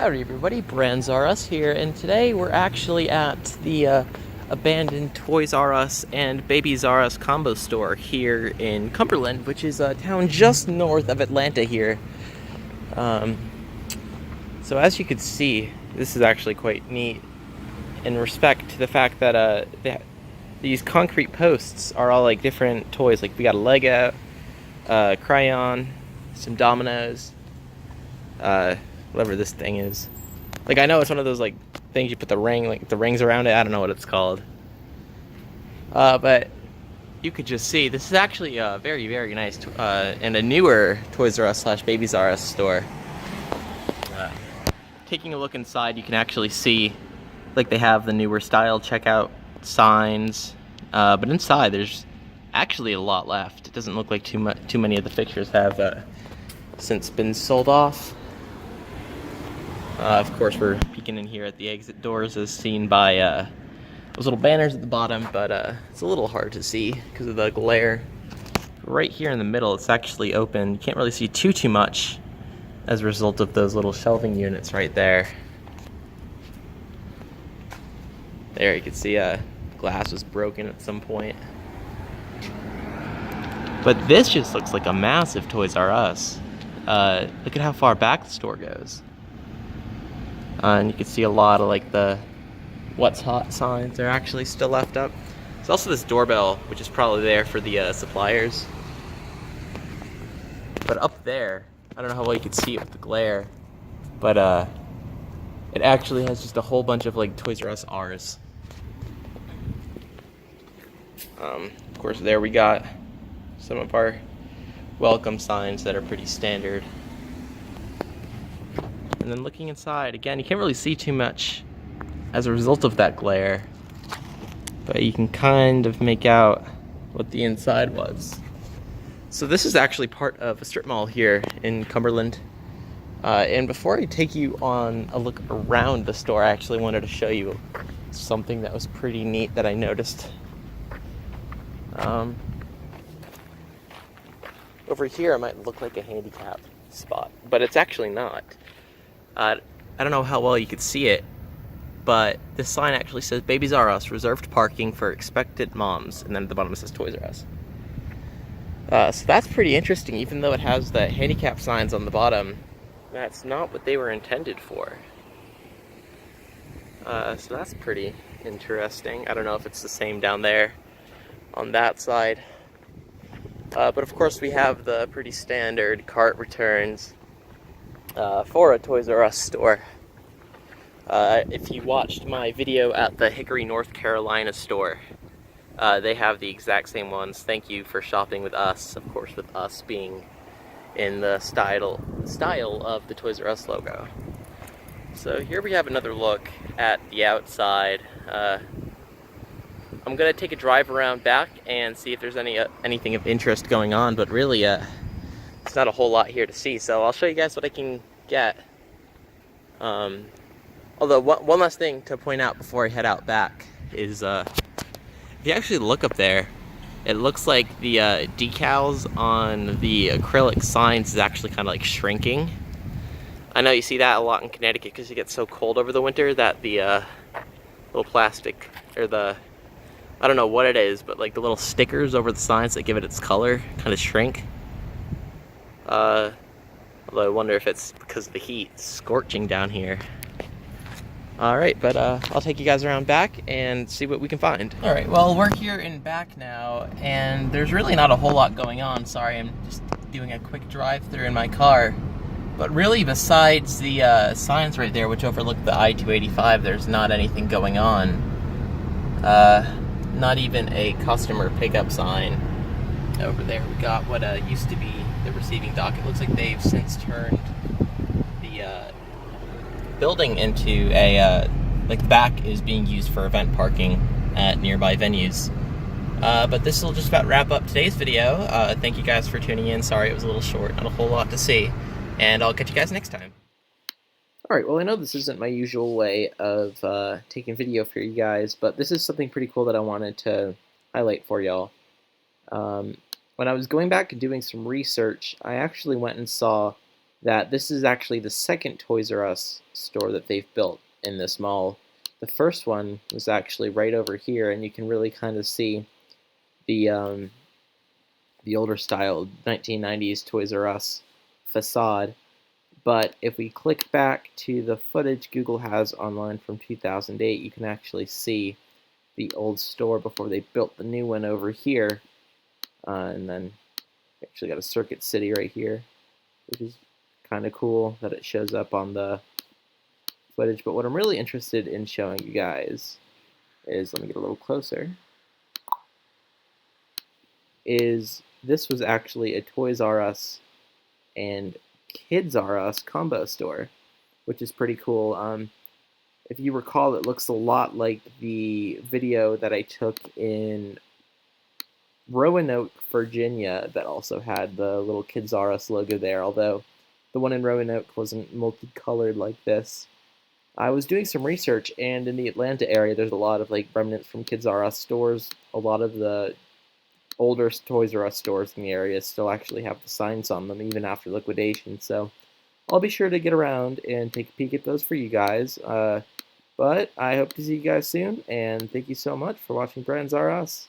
Howdy everybody, Brands R Us here, and today we're actually at the abandoned Toys R Us and Babies R Us combo store here in Cumberland, which is a town just north of Atlanta here. So as you can see, this is actually quite neat in respect to the fact that these concrete posts are all like different toys. Like we got a Lego, crayon, some dominoes, whatever this thing is. Like, I know it's one of those like things you put the rings around it. I don't know what it's called. But you could just see this is actually a very, very nice and a newer Toys R Us / Babies R Us store. Taking a look inside, you can actually see like they have the newer style checkout signs. But inside there's actually a lot left. It doesn't look like too many of the fixtures have since been sold off. Of course, we're peeking in here at the exit doors as seen by those little banners at the bottom, but it's a little hard to see because of the glare. Right here in the middle, it's actually open. You can't really see too much as a result of those little shelving units right there. There, you can see glass was broken at some point. But this just looks like a massive Toys R Us. Look at how far back the store goes. And you can see a lot of like the what's hot signs are actually still left up. There's also this doorbell, which is probably there for the suppliers. But up there, I don't know how well you can see it with the glare, but it actually has just a whole bunch of like Toys R Us R's. Of course, there we got some of our welcome signs that are pretty standard. And then looking inside, again, you can't really see too much as a result of that glare, but you can kind of make out what the inside was. So this is actually part of a strip mall here in Cumberland. And before I take you on a look around the store, I actually wanted to show you something that was pretty neat that I noticed. Over here, it might look like a handicap spot, but it's actually not. I don't know how well you could see it, but this sign actually says Babies R Us, reserved parking for expectant moms, and then at the bottom it says Toys R Us. So that's pretty interesting, even though it has the handicap signs on the bottom. That's not what they were intended for. So that's pretty interesting. I don't know if it's the same down there on that side. But of course we have the pretty standard cart returns for a Toys R Us store. If you watched my video at the Hickory, North Carolina store, they have the exact same ones. Thank you for shopping with us, of course, with us being in the style of the Toys R Us logo. So here we have another look at the outside. I'm gonna take a drive around back and see if there's anything of interest going on, but really it's not a whole lot here to see, so I'll show you guys what I can get. Although one last thing to point out before I head out back is if you actually look up there, it looks like the decals on the acrylic signs is actually kind of like shrinking. I know you see that a lot in Connecticut because it gets so cold over the winter that the little plastic, or the, I don't know what it is, but like the little stickers over the signs that give it its color kind of shrink. Although I wonder if it's because of the heat scorching down here. Alright, but I'll take you guys around back and see what we can find. Alright, well, we're here in back now, and there's really not a whole lot going on. Sorry, I'm just doing a quick drive-through in my car. But really, besides the signs right there, which overlook the I-285, there's not anything going on. Not even a customer pickup sign over there. We got what used to be the receiving dock. It looks like they've since turned the building into a like the back is being used for event parking at nearby venues. But this will just about wrap up today's video. Thank you guys for tuning in. Sorry it was a little short, not a whole lot to see, and I'll catch you guys next time. Alright, well, I know this isn't my usual way of taking video for you guys, but this is something pretty cool that I wanted to highlight for y'all. When I was going back and doing some research, I actually went and saw that this is actually the second Toys R Us store that they've built in this mall. The first one was actually right over here, and you can really kind of see the the older style 1990s Toys R Us facade. But if we click back to the footage Google has online from 2008, you can actually see the old store before they built the new one over here. And then we actually got a Circuit City right here, which is kind of cool that it shows up on the footage. But what I'm really interested in showing you guys is, let me get a little closer, is this was actually a Toys R Us and Kids R Us combo store, which is pretty cool. If you recall, it looks a lot like the video that I took in Roanoke, Virginia, that also had the little Kids R Us logo there, although the one in Roanoke wasn't multicolored like this. I was doing some research, and in the Atlanta area, there's a lot of like remnants from Kids R Us stores. A lot of the older Toys R Us stores in the area still actually have the signs on them, even after liquidation. So I'll be sure to get around and take a peek at those for you guys. But I hope to see you guys soon, and thank you so much for watching Brand's R Us.